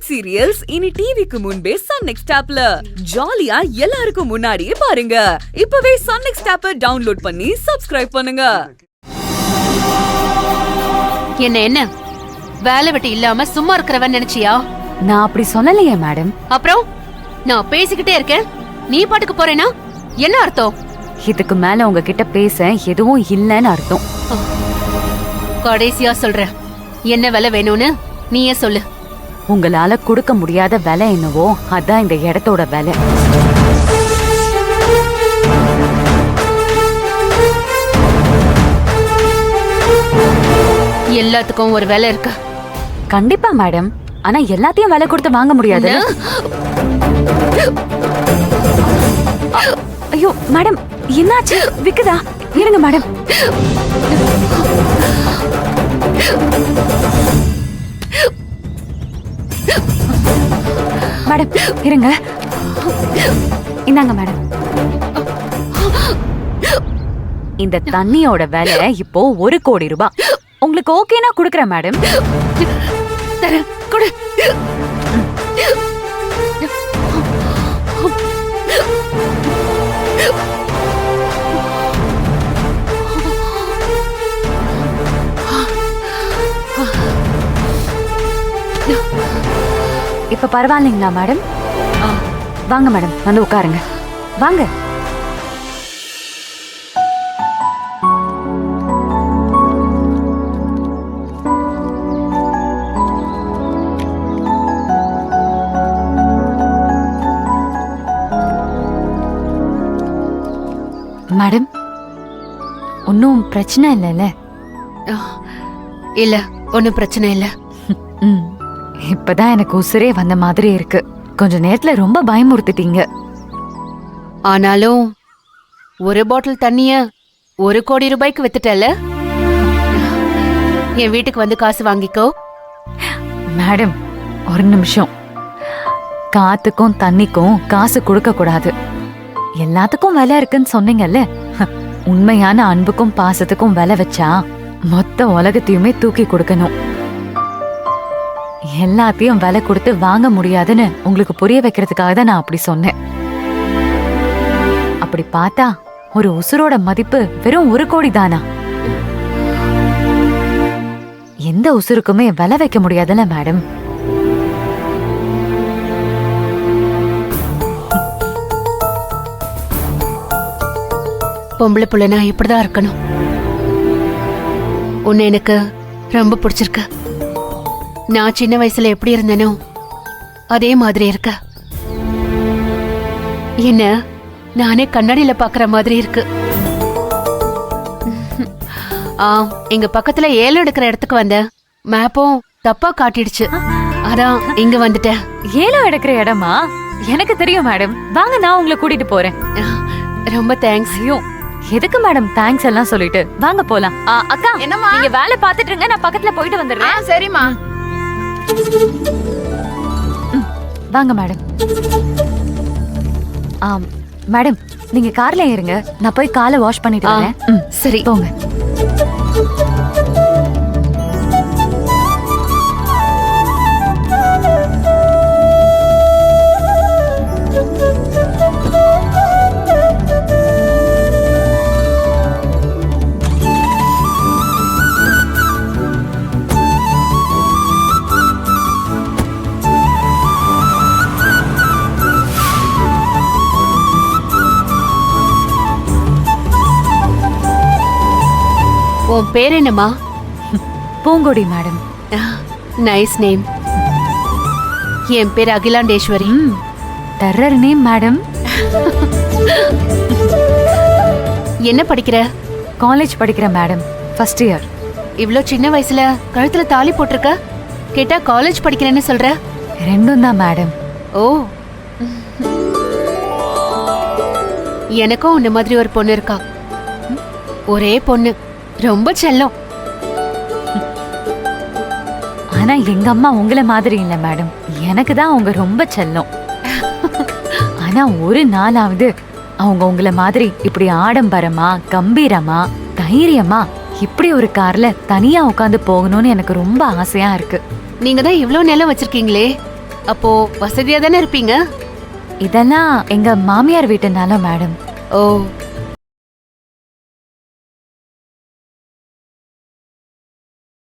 Web serials இனி டிவிக்கு முன்பே சன் நெக்ஸ்ட் ஆப்ல ஜாலியா எல்லாருக்கும் முன்னாடியே பாருங்க. இப்பவே சன் நெக்ஸ்ட் ஆப்பை டவுன்லோட் பண்ணி சப்ஸ்கிரைப் பண்ணுங்க. என்ன வேலை வெட்டி இல்லாம சும்மா இருக்கிறவன் நினைச்சியா? நான் அப்படி சொல்லலையே மேடம். அப்புறம் நான் பேசிக்கிட்டே இருக்கேன், நீ பாட்டுக்கு போறேனா? என்ன அர்த்தம்? இதுக்கு மேல உங்ககிட்ட பேச எதுவும் இல்லன்னு அர்த்தம். கடைசியா சொல்ற, என்ன வேலை வேணும்னு நீயே சொல்லு. உங்களால கொடுக்க முடியாத வேலை என்னவோ அதான் இந்த இடத்தோட வேலை. எல்லாத்துக்கும் ஒரு வேலை இருக்கு. கண்டிப்பா மேடம், ஆனா எல்லாத்தையும் வேலை கொடுத்து வாங்க முடியாது. ஐயோ மேடம், என்னாச்சு? விக்குதா? இருங்க மேடம். மேடம் இருங்க, இந்தாங்க மேடம். இந்த தண்ணியோட விலை இப்போ 1 கோடி ரூபாய். உங்களுக்கு ஓகேனா குடுக்கறேன் மேடம். கொடு. இப்ப பரவாயில்லைங்களா மேடம்? வாங்க மேடம், வந்து உட்காருங்க. வாங்க. மேடம், ஒன்னும் பிரச்சனை இல்லைல்ல? இல்ல, ஒன்னும் பிரச்சனை இல்ல. இப்பதான் எனக்கு உசுரே வந்த மாதிரி இருக்கு. கொஞ்ச நேரத்துல ரொம்ப பயமுறுத்திட்டீங்க. ஆனாலும் ஒரு பாட்டில் தண்ணிய 1 கோடி ரூபாய்க்கு வித்துட்டல. என் வீட்டுக்கு வந்து காசு வாங்கிக்கோ. மேடம் ஒரு நிமிஷம். காத்துக்கும் தண்ணிக்கும் காசு கொடுக்க கூடாது. எல்லாத்துக்கும் விலை இருக்குன்னு சொன்னீங்கல்ல. உண்மையான அன்புக்கும் பாசத்துக்கும் விலை வச்சா மொத்த உலகத்தையுமே தூக்கி கொடுக்கணும். எல்லாத்தையும் விலை கொடுத்து வாங்க முடியாதுன்னு உங்களுக்கு புரிய வைக்கிறதுக்காக தான் நான் அப்படி சொன்னேன். அப்படி பார்த்தா ஒரு உசுரோட மதிப்பு வெறும் 1 கோடி தானா? எந்த உசுருக்குமே விலை வைக்க முடியாதுல்ல மேடம்? பொம்பளை புள்ளனா இப்படிதான் இருக்கணும். உன்னை எனக்கு ரொம்ப பிடிச்சிருக்கு. நான் சின்ன வயசுல எப்படி இருந்தேனோ அதே மாதிரி இருக்க. என்ன நானே கண்ணாடியில பாக்குற மாதிரி இருக்கு. எங்க பக்கத்துல ஏலம் எடுக்கிற இடத்துக்கு வந்த மேப்பும் தப்பா காட்டிடுச்சு. அதான் இங்க வந்துட்டேன். ஏலம் எடுக்கிற இடமா? எனக்கு தெரியும் மேடம். வாங்க, நான் உங்களை கூட்டிட்டு போறேன். ரொம்ப தேங்க்ஸ். ஐயோ, எதுக்கு மேடம் தேங்க்ஸ் எல்லாம் சொல்லிட்டு? வாங்க போலாம். அக்கா, என்னம்மா? நீங்க வேலை பாத்துட்டு இருங்க, நான் பக்கத்துல போயிட்டு வந்துடுறேன். சரிம்மா. வாங்க மேடம். மேடம் நீங்க கார்ல ஏறுங்க, நான் போய் காலை வாஷ் பண்ணிட்டு வரேன். சரி போங்க. உன் பேர் என்னம்மா? பூங்கொடி மேடம். Nice name. என் பேர் அகிலாண்டேஸ்வரி. Terror name madam. என்ன படிக்கிற? காலேஜ் படிக்கிற மேடம், ஃபர்ஸ்ட் இயர். இவ்ளோ சின்ன வயசுல கழுத்துல தாலி போட்டிருக்க? கேட்டா காலேஜ் படிக்கிறேன்னு சொல்ற? ரெண்டும் தான் மேடம். ஓ, எனக்கும் உன்ன மாதிரி ஒரு பொண்ணு இருக்கா. ஒரே பொண்ணு, ரொம்ப செல்லம். ஆனா எங்க அம்மா உங்களை மாதிரி இல்ல மேடம். எனக்கு தான் அவங்க ரொம்ப செல்லம். ஆனா ஒரு நாளாவது அவங்க உங்களை மாதிரி இப்படி ஆடம்பரமா, கம்பீரமா, தைரியமா இப்படி ஒரு கார்ல தனியா உட்காந்து போகணும்னு எனக்கு ரொம்ப ஆசையா இருக்கு. நீங்க தான் இவ்ளோ நிலம் வச்சிருக்கீங்களே, அப்போ வசதியா தானே இருப்பீங்க? இதெல்லாம் எங்க மாமியார் வீட்டுனால மேடம். ஓ